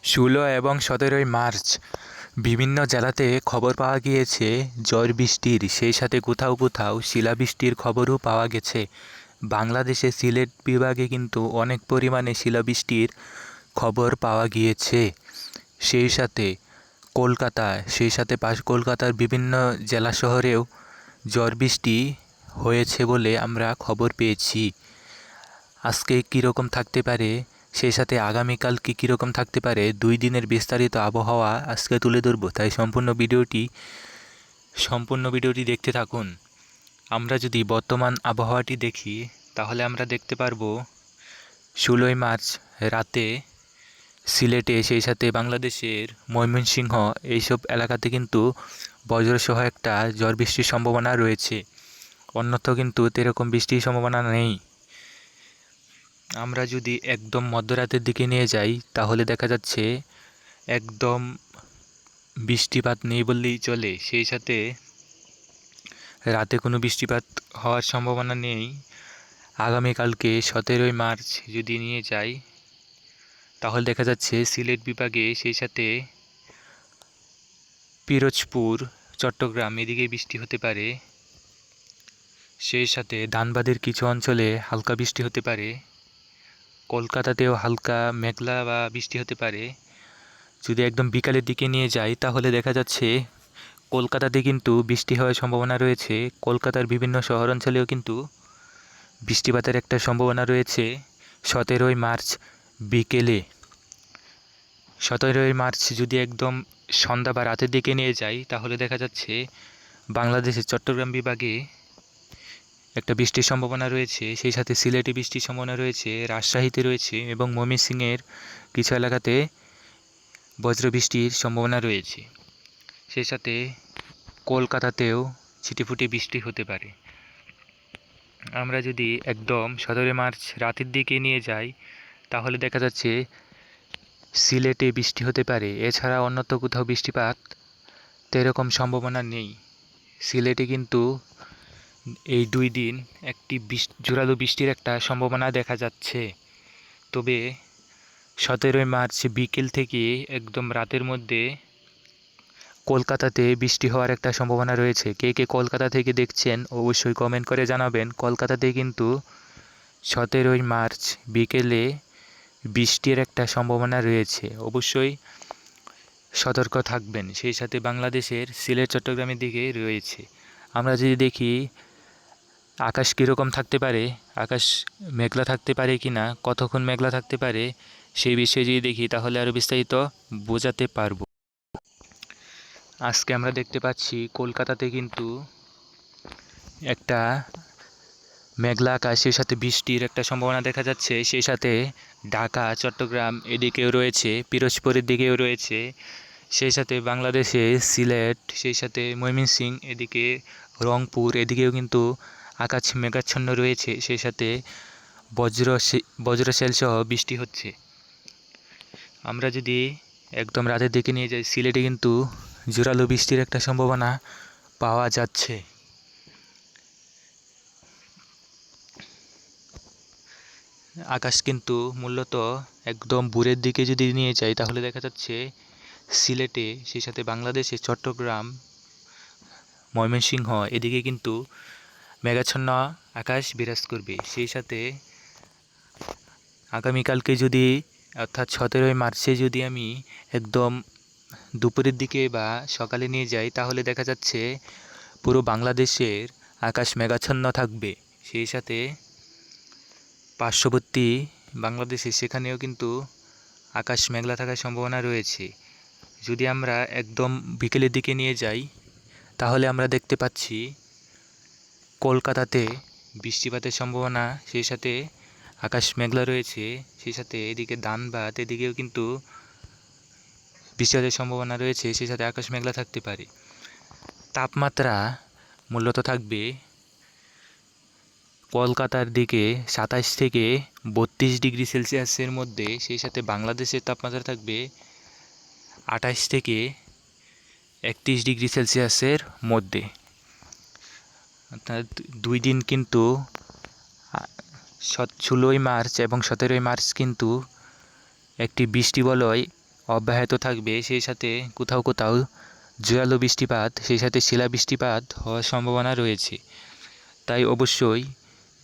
16 এবং 17 মার্চ বিভিন্ন জেলাতে খবর পাওয়া গিয়েছে ঝড় বৃষ্টির, সেই সাথে কোথাও কোথাও শিলাবৃষ্টির খবরও পাওয়া গেছে। বাংলাদেশে সিলেট বিভাগে কিন্তু অনেক পরিমাণে শিলাবৃষ্টির খবর পাওয়া গিয়েছে। সেই সাথে কলকাতার বিভিন্ন জেলা শহরেও ঝড় বৃষ্টি হয়েছে বলে আমরা খবর পেয়েছি। আজকে কীরকম থাকতে পারে, সেই সাথে আগামীকাল কীরকম থাকতে পারে, 2 দিনের বিস্তারিত আবহাওয়া আজকে তুলে ধরবো, তাই সম্পূর্ণ ভিডিওটি দেখতে থাকুন। আমরা যদি বর্তমান আবহাওয়াটি দেখি তাহলে আমরা দেখতে পারবো 16 মার্চ রাতে সিলেটে, সেই সাথে বাংলাদেশের ময়মনসিংহ এইসব এলাকাতে কিন্তু বজ্রসহ একটা ঝড় বৃষ্টির সম্ভাবনা রয়েছে। অন্যত্র কিন্তু এরকম বৃষ্টির সম্ভাবনা নেই। আমরা যদি একদম মধ্যরাতের দিকে নিয়ে যাই তাহলে দেখা যাচ্ছে একদম বৃষ্টিপাত নেই বললেই চলে। সেই সাথে রাতে কোনো বৃষ্টিপাত হওয়ার সম্ভাবনা নেই। আগামীকালকে 17 মার্চ যদি নিয়ে যাই তাহলে দেখা যাচ্ছে সিলেট বিভাগে, সেই সাথে পিরোজপুর, চট্টগ্রাম এদিকে বৃষ্টি হতে পারে। সেই সাথে ধানবাদের কিছু অঞ্চলে হালকা বৃষ্টি হতে পারে। কলকাতাতেও হালকা মেঘলা বা বৃষ্টি হতে পারে। যদি একদম বিকালের দিকে নিয়ে যাই তাহলে দেখা যাচ্ছে কলকাতাতে কিন্তু বৃষ্টি হওয়ার সম্ভাবনা রয়েছে। কলকাতার বিভিন্ন শহর অঞ্চলেও কিন্তু বৃষ্টিপাতের একটা সম্ভাবনা রয়েছে 17 মার্চ বিকেলে। 17 মার্চ যদি একদম সন্ধ্যা বা রাতের দিকে নিয়ে যাই তাহলে দেখা যাচ্ছে বাংলাদেশের চট্টগ্রাম বিভাগে একটা বৃষ্টির সম্ভাবনা রয়েছে। সেই সাথে সিলেটে বৃষ্টির সম্ভাবনা রয়েছে, রাজশাহীতে রয়েছে এবং ময়মনসিংহের কিছু এলাকাতে বজ্রবৃষ্টির সম্ভাবনা রয়েছে। সেই সাথে কলকাতাতেও ছিটেফুটে বৃষ্টি হতে পারে। আমরা যদি একদম 17 মার্চ রাতের দিকে নিয়ে যাই তাহলে দেখা যাচ্ছে সিলেটে বৃষ্টি হতে পারে। এছাড়া অন্যত্র কোথাও বৃষ্টিপাত এরকম সম্ভাবনা নেই। সিলেটে কিন্তু এই 2 দিন একটি জোরালো বৃষ্টির একটা সম্ভাবনা দেখা যাচ্ছে। তবে 17 মার্চ বিকেল থেকে একদম রাতের মধ্যে কলকাতাতে বৃষ্টি হওয়ার একটা সম্ভাবনা রয়েছে। কে কে কলকাতা থেকে দেখছেন অবশ্যই কমেন্ট করে জানাবেন। কলকাতাতে কিন্তু 17 মার্চ বিকেলে বৃষ্টির একটা সম্ভাবনা রয়েছে, অবশ্যই সতর্ক থাকবেন। সেই সাথে বাংলাদেশের সিলেট, চট্টগ্রামের দিকে রয়েছে। আমরা যদি দেখি আকাশ কীরকম থাকতে পারে, আকাশ মেঘলা থাকতে পারে কি না, কতক্ষণ মেঘলা থাকতে পারে, সেই বিষয়ে যদি দেখি তাহলে আরও বিস্তারিত বোঝাতে পারবো। আজকে আমরা দেখতে পাচ্ছি কলকাতাতে কিন্তু একটা মেঘলা আকাশ, সেই সাথে বৃষ্টির একটা সম্ভাবনা দেখা যাচ্ছে। সেই সাথে ঢাকা, চট্টগ্রাম এদিকেও রয়েছে, পিরোজপুরের দিকেও রয়েছে। সেই সাথে বাংলাদেশে সিলেট, সেই সাথে ময়মনসিংহ এদিকে, রংপুর এদিকেও কিন্তু আকাশ মেঘাচ্ছন্ন রয়েছে। সেই সাথে বজ্রশেল সহ বৃষ্টি হচ্ছে। আমরা যদি একদম রাতের দিকে নিয়ে যাই সিলেটে কিন্তু জোরালো বৃষ্টির একটা সম্ভাবনা পাওয়া যাচ্ছে। আকাশ কিন্তু মূলত একদম ভোরের দিকে যদি নিয়ে যাই তাহলে দেখা যাচ্ছে সিলেটে, সেই সাথে বাংলাদেশে চট্টগ্রাম, ময়মনসিংহ এদিকে কিন্তু মেঘাচ্ছন্ন আকাশ বিরাজ করবে। সেই সাথে আগামীকালকে যদি, অর্থাৎ 17 মার্চে যদি আমি একদম দুপুরের দিকে বা সকালে নিয়ে যাই তাহলে দেখা যাচ্ছে পুরো বাংলাদেশের আকাশ মেঘাচ্ছন্ন থাকবে। সেই সাথে পার্শ্ববর্তী বাংলাদেশে সেখানেও কিন্তু আকাশ মেঘলা থাকার সম্ভাবনা রয়েছে। যদি আমরা একদম বিকেলের দিকে নিয়ে যাই তাহলে আমরা দেখতে পাচ্ছি কলকাতাতে বৃষ্টিপাতের সম্ভাবনা, সেই সাথে আকাশ মেঘলা রয়েছে। সেই সাথে এদিকে ধানবাদ এদিকেও কিন্তু বৃষ্টিপাতের সম্ভাবনা রয়েছে, সেই সাথে আকাশ মেঘলা থাকতে পারে। তাপমাত্রা মূলত থাকবে কলকাতার দিকে 27 থেকে 32 ডিগ্রি সেলসিয়াসের মধ্যে, সেই সাথে বাংলাদেশের তাপমাত্রা থাকবে 28 থেকে 31 ডিগ্রি সেলসিয়াসের মধ্যে। অর্থাৎ 2 দিন কিন্তু 16 মার্চ এবং 17 মার্চ কিন্তু একটি বৃষ্টি বলয় অব্যাহত থাকবে, সেই সাথে কোথাও কোথাও জোরালো বৃষ্টিপাত, সেই সাথে শিলা বৃষ্টিপাত হওয়ার সম্ভাবনা রয়েছে। তাই অবশ্যই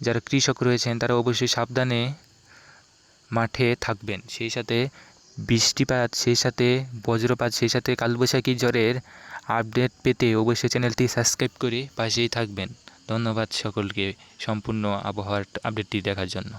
যারা কৃষক রয়েছেন তারা অবশ্যই সাবধানে মাঠে থাকবেন। সেই সাথে বৃষ্টিপাত, সেই সাথে বজ্রপাত, সেই সাথে কালবৈশাখী ঝড়ের আপডেট পেতে অবশ্যই চ্যানেলটি সাবস্ক্রাইব করে পাশেই থাকবেন। ধন্যবাদ সকলকে সম্পূর্ণ আবহাওয়ার আপডেটটি দেখার জন্য।